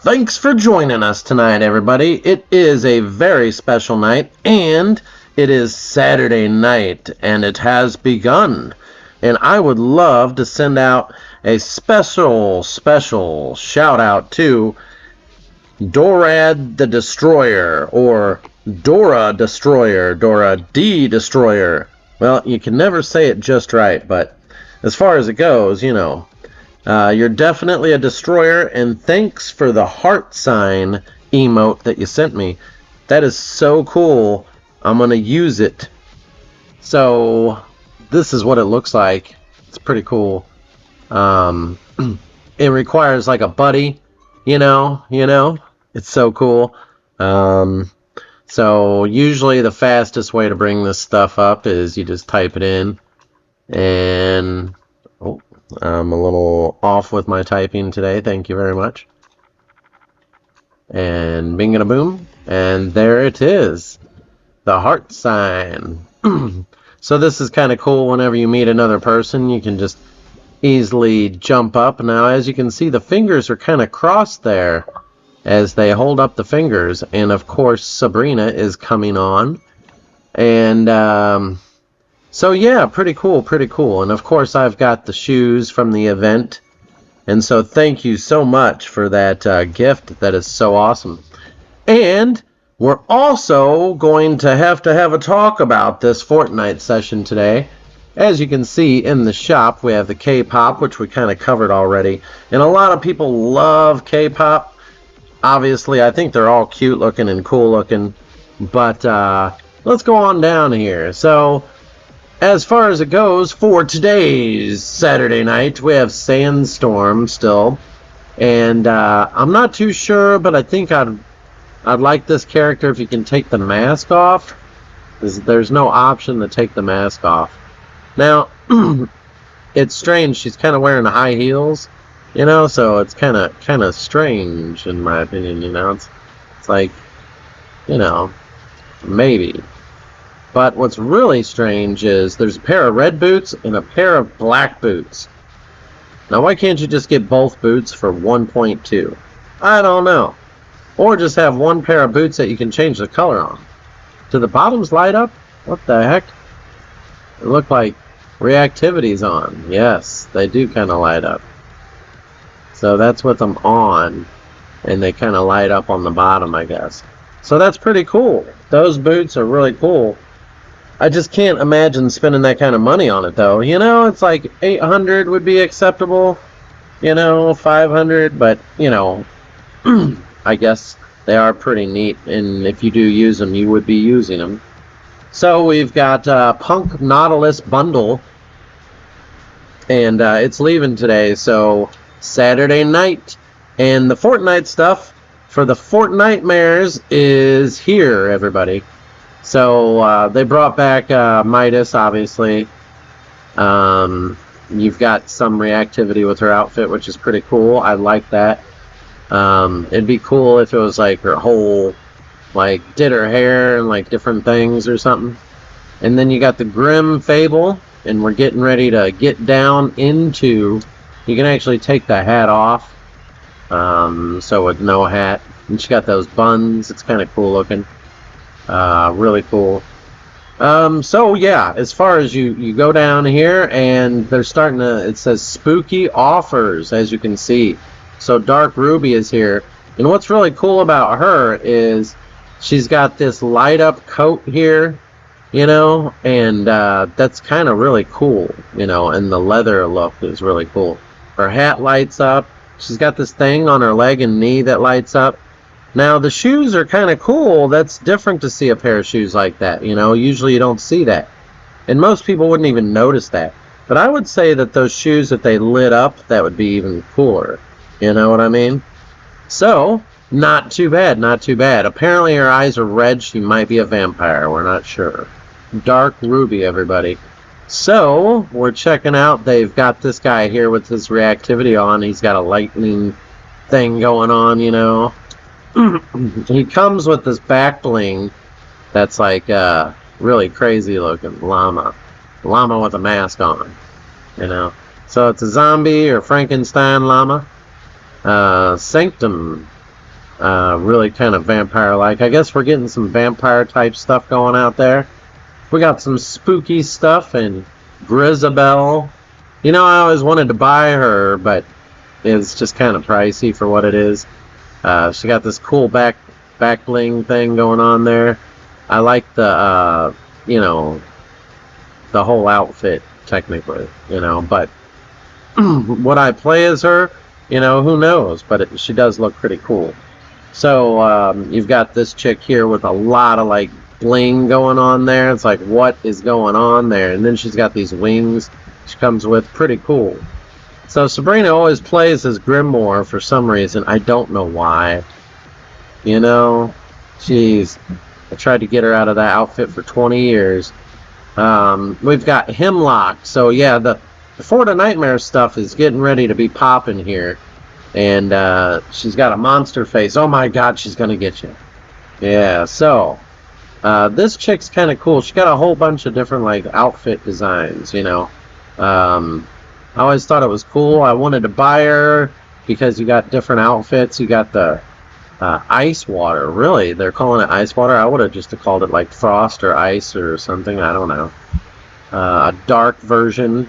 Thanks for joining us tonight, everybody. It is a very special night, and it is Saturday night, and it has begun. And I would love to send out a special shout out to Dorad the Destroyer, or Dora Destroyer, Dora D Destroyer. Well, you can never say it just right, but as far as it goes, you know. You're definitely a destroyer, and thanks for the heart sign emote that you sent me. That is so cool. I'm going to use it. So, this is what it looks like. It's pretty cool. It requires like a buddy, you know. It's so cool. So, usually the fastest way to bring this stuff up is you just type it in. And, oh, I'm a little off with my typing today. Thank you very much. And bing and a boom. And there it is. The heart sign. So this is kind of cool. Whenever you meet another person, you can just easily jump up. Now, as you can see, the fingers are kind of crossed there as they hold up the fingers. And, of course, Sabrina is coming on. And, so yeah, pretty cool. And of course I've got the shoes from the event. And so thank you so much for that gift. That is so awesome. And we're also going to have a talk about this Fortnite session today. As you can see in the shop, we have the K-pop, which we kind of covered already. And a lot of people love K-pop. Obviously, I think they're all cute looking and cool looking. But let's go on down here. So, as far as it goes, for today's Saturday night, we have Sandstorm still. And I'm not too sure, but I think I'd like this character if you can take the mask off. There's no option to take the mask off. Now, it's strange. She's kind of wearing high heels, you know, so it's kind of strange in my opinion, you know. It's like, you know, maybe. But what's really strange is there's a pair of red boots and a pair of black boots. Now, why can't you just get both boots for 1.2? I don't know. Or just have one pair of boots that you can change the color on. Do the bottoms light up? What the heck? It look like reactivity's on. Yes, they do kind of light up. So that's what I'm on. And they kind of light up on the bottom, I guess. So that's pretty cool. Those boots are really cool. I just can't imagine spending that kind of money on it, though. You know, it's like 800 would be acceptable. You know, 500, but, you know, I guess they are pretty neat. And if you do use them, you would be using them. So we've got Punk Nautilus Bundle. And it's leaving today, so Saturday night. And the Fortnite stuff for the Fortnite mares is here, everybody. So they brought back Midas, obviously. You've got some reactivity with her outfit, which is pretty cool. I like that. It'd be cool if it was like her whole, like, did her hair and like different things or something. And then you got the Grim Fable, and we're getting ready to get down into. You can actually take the hat off. So with no hat, and she got those buns. It's kind of cool looking. Really cool. So yeah, as far as you go down here, and they're starting to, it says spooky offers, as you can see. So Dark Ruby is here, and what's really cool about her is she's got this light up coat here, you know, and that's kind of really cool, you know, and the leather look is really cool. Her hat lights up. She's got this thing on her leg and knee that lights up. Now, the shoes are kind of cool. That's different to see a pair of shoes like that, you know. Usually you don't see that. And most people wouldn't even notice that. But I would say that those shoes, if they lit up, that would be even cooler. You know what I mean? So, not too bad, not too bad. Apparently her eyes are red. She might be a vampire. We're not sure. Dark Ruby, everybody. So, we're checking out. They've got this guy here with his reactivity on. He's got a lightning thing going on, you know. He comes with this back bling that's like really crazy looking llama with a mask on, you know. So it's a zombie or Frankenstein llama. Sanctum Really kind of vampire-like. I guess we're getting some vampire-type stuff going out there. We got some spooky stuff and Grisabelle. You know, I always wanted to buy her, but it's just kind of pricey for what it is. She got this cool back bling thing going on there. I like the you know, the whole outfit technically, you know, but would I play as her? You know, who knows? But she does look pretty cool. So you've got this chick here with a lot of like bling going on there. It's like, what is going on there? And then she's got these wings she comes with. Pretty cool. So Sabrina always plays as Grimoire for some reason. I don't know why. You know, jeez. I tried to get her out of that outfit for 20 years. We've got Hemlock. So yeah, the Fortnite Nightmare stuff is getting ready to be popping here. And she's got a monster face. Oh my god, she's gonna get you. Yeah, so this chick's kind of cool. She got a whole bunch of different like outfit designs, you know. I always thought it was cool. I wanted to buy her because you got different outfits. You got the ice water. Really, they're calling it ice water. I would have just called it like frost or ice or something. I don't know. A dark version.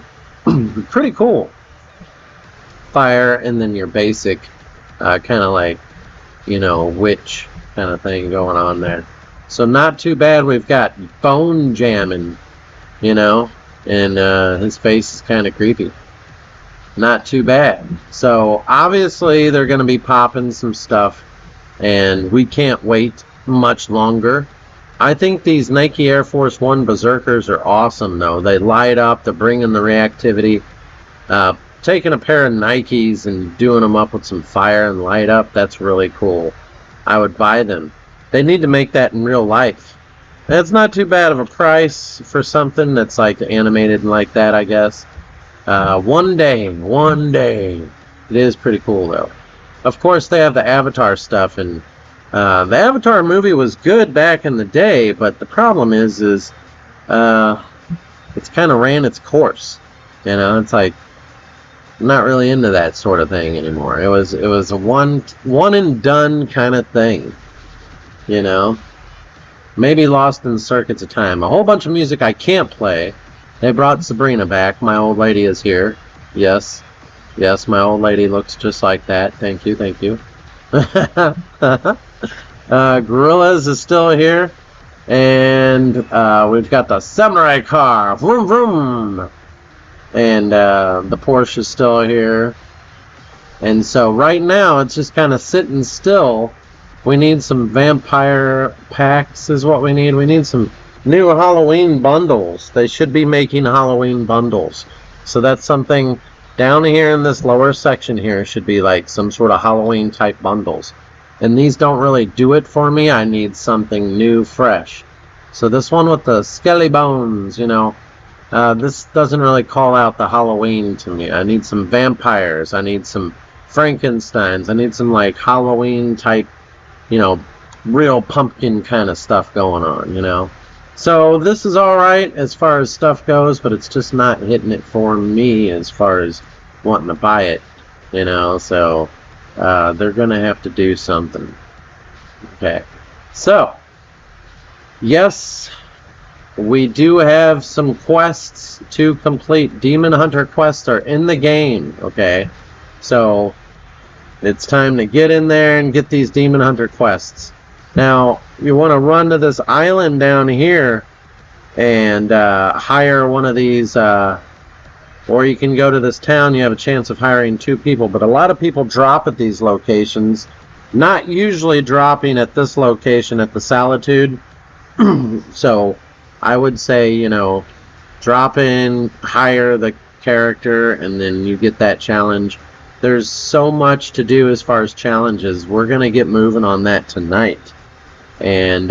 Pretty cool. Fire, and then your basic kind of like, you know, witch kind of thing going on there. So not too bad. We've got Bone Jamming, you know, and his face is kind of creepy. Not too bad. So obviously they're going to be popping some stuff, and we can't wait much longer. I think these Nike Air Force One Berserkers are awesome though. They light up, they're bringing the reactivity. Taking a pair of Nikes and doing them up with some fire and light up, that's really cool. I would buy them. They need to make that in real life. That's not too bad of a price for something that's like animated like that, I guess. One day. It is pretty cool though. Of course they have the Avatar stuff, and the Avatar movie was good back in the day, but the problem is it's kind of ran its course. You know, it's like, I'm not really into that sort of thing anymore. It was a one and done kind of thing, you know. Maybe Lost in Circuits of Time. A whole bunch of music I can't play. They brought Sabrina back. My old lady is here. Yes, my old lady looks just like that. Thank you. Gorillas is still here, and we've got the samurai car. Vroom vroom. And the Porsche is still here. And so right now it's just kind of sitting still. We need some vampire packs is what we need. We need some new Halloween bundles. They should be making Halloween bundles. So that's something down here in this lower section here should be like some sort of Halloween type bundles. And these don't really do it for me. I need something new, fresh. So this one with the skelly bones, you know. This doesn't really call out the Halloween to me. I need some vampires. I need some Frankensteins. I need some like Halloween type, you know, real pumpkin kind of stuff going on, you know. So this is alright as far as stuff goes, but it's just not hitting it for me as far as wanting to buy it, you know. So they're going to have to do something. Okay. So, yes, we do have some quests to complete. Demon Hunter quests are in the game, okay? So, it's time to get in there and get these Demon Hunter quests. Now, you want to run to this island down here and hire one of these, or you can go to this town. You have a chance of hiring 2 people, but a lot of people drop at these locations. Not usually dropping at this location at the Solitude. So, I would say, you know, drop in, hire the character, and then you get that challenge. There's so much to do as far as challenges. We're going to get moving on that tonight. And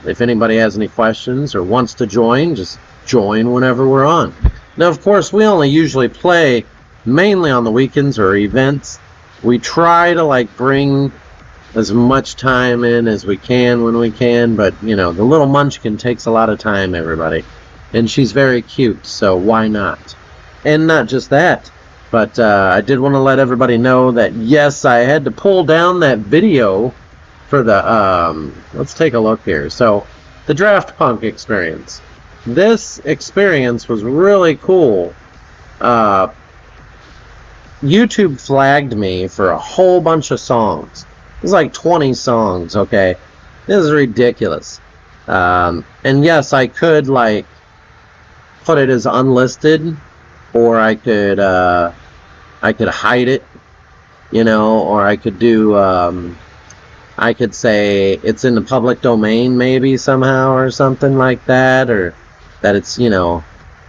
if anybody has any questions or wants to join, just join whenever we're on. Now, of course, we only usually play mainly on the weekends or events. We try to, like, bring as much time in as we can when we can, but you know, the little munchkin takes a lot of time, everybody, and she's very cute, so why not? And not just that, but I did want to let everybody know that yes, I had to pull down that video for the, let's take a look here. So, the Daft Punk experience. This experience was really cool. YouTube flagged me for a whole bunch of songs. It was like 20 songs, okay? This is ridiculous. And yes, I could, like, put it as unlisted, or I could hide it, you know, or I could do, I could say it's in the public domain maybe somehow or something like that, or that it's, you know,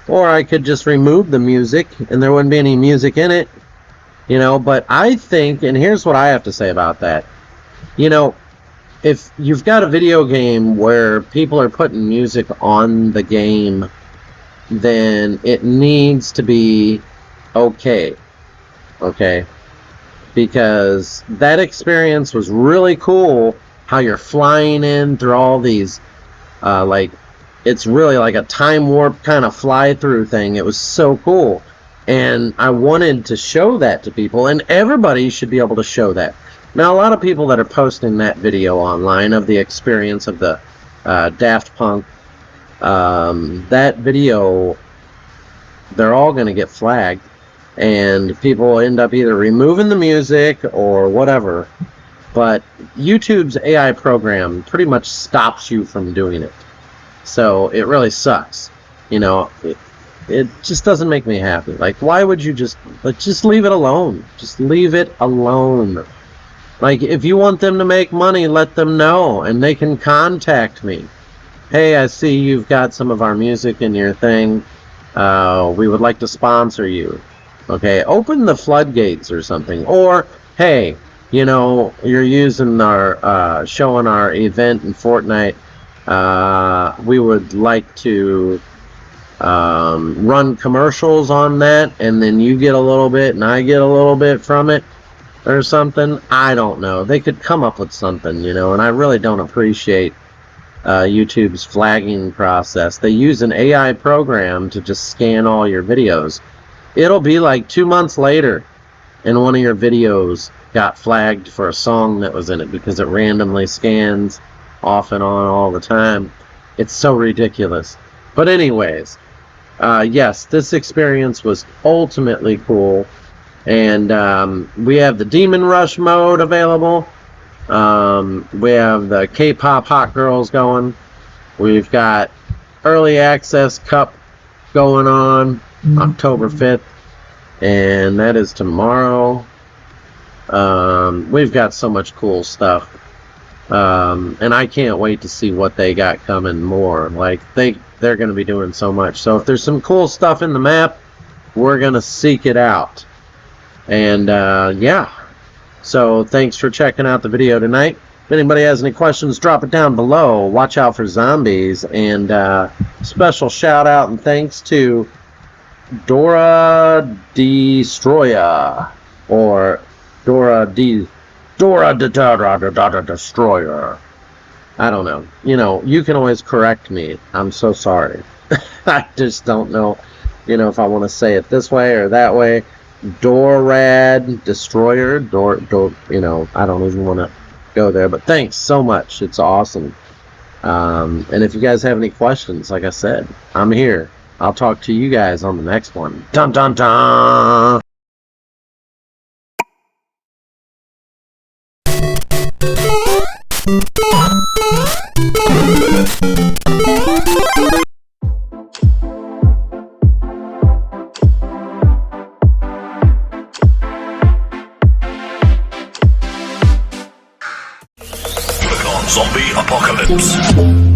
or I could just remove the music and there wouldn't be any music in it, you know. But I think, and here's what I have to say about that, you know, if you've got a video game where people are putting music on the game, then it needs to be okay, because that experience was really cool, how you're flying in through all these, like, it's really like a time warp kind of fly through thing. It was so cool, and I wanted to show that to people, and everybody should be able to show that. Now, a lot of people that are posting that video online of the experience of the Daft Punk, that video, they're all going to get flagged, and people end up either removing the music or whatever. But YouTube's AI program pretty much stops you from doing it, so it really sucks. You know, it just doesn't make me happy. Like, why would you just leave it alone? Just leave it alone. Like, if you want them to make money, let them know, and they can contact me. Hey, I see you've got some of our music in your thing. We would like to sponsor you. Okay, open the floodgates or something. Or, hey, you know, you're using our, showing our event in Fortnite. We would like to run commercials on that, and then you get a little bit and I get a little bit from it, or something. I don't know. They could come up with something, you know, and I really don't appreciate YouTube's flagging process. They use an AI program to just scan all your videos. It'll be like 2 months later, and one of your videos got flagged for a song that was in it, because it randomly scans off and on all the time. It's so ridiculous. But anyways, yes, this experience was ultimately cool. And we have the Demon Rush mode available. We have the K-pop Hot Girls going. We've got Early Access Cup going on October 5th, and that is tomorrow. We've got so much cool stuff, and I can't wait to see what they got coming more. Like, they're going to be doing so much. So if there's some cool stuff in the map, we're going to seek it out. And yeah, so thanks for checking out the video tonight. If anybody has any questions, drop it down below. Watch out for zombies. And special shout out and thanks to Destroyer, or Destroyer. I don't know. You know, you can always correct me. I'm so sorry. I just don't know, you know, if I want to say it this way or that way. Destroyer, you know, I don't even want to go there, but thanks so much. It's awesome. And if you guys have any questions, like I said, I'm here. I'll talk to you guys on the next one. Dun dun dun! Zombie apocalypse.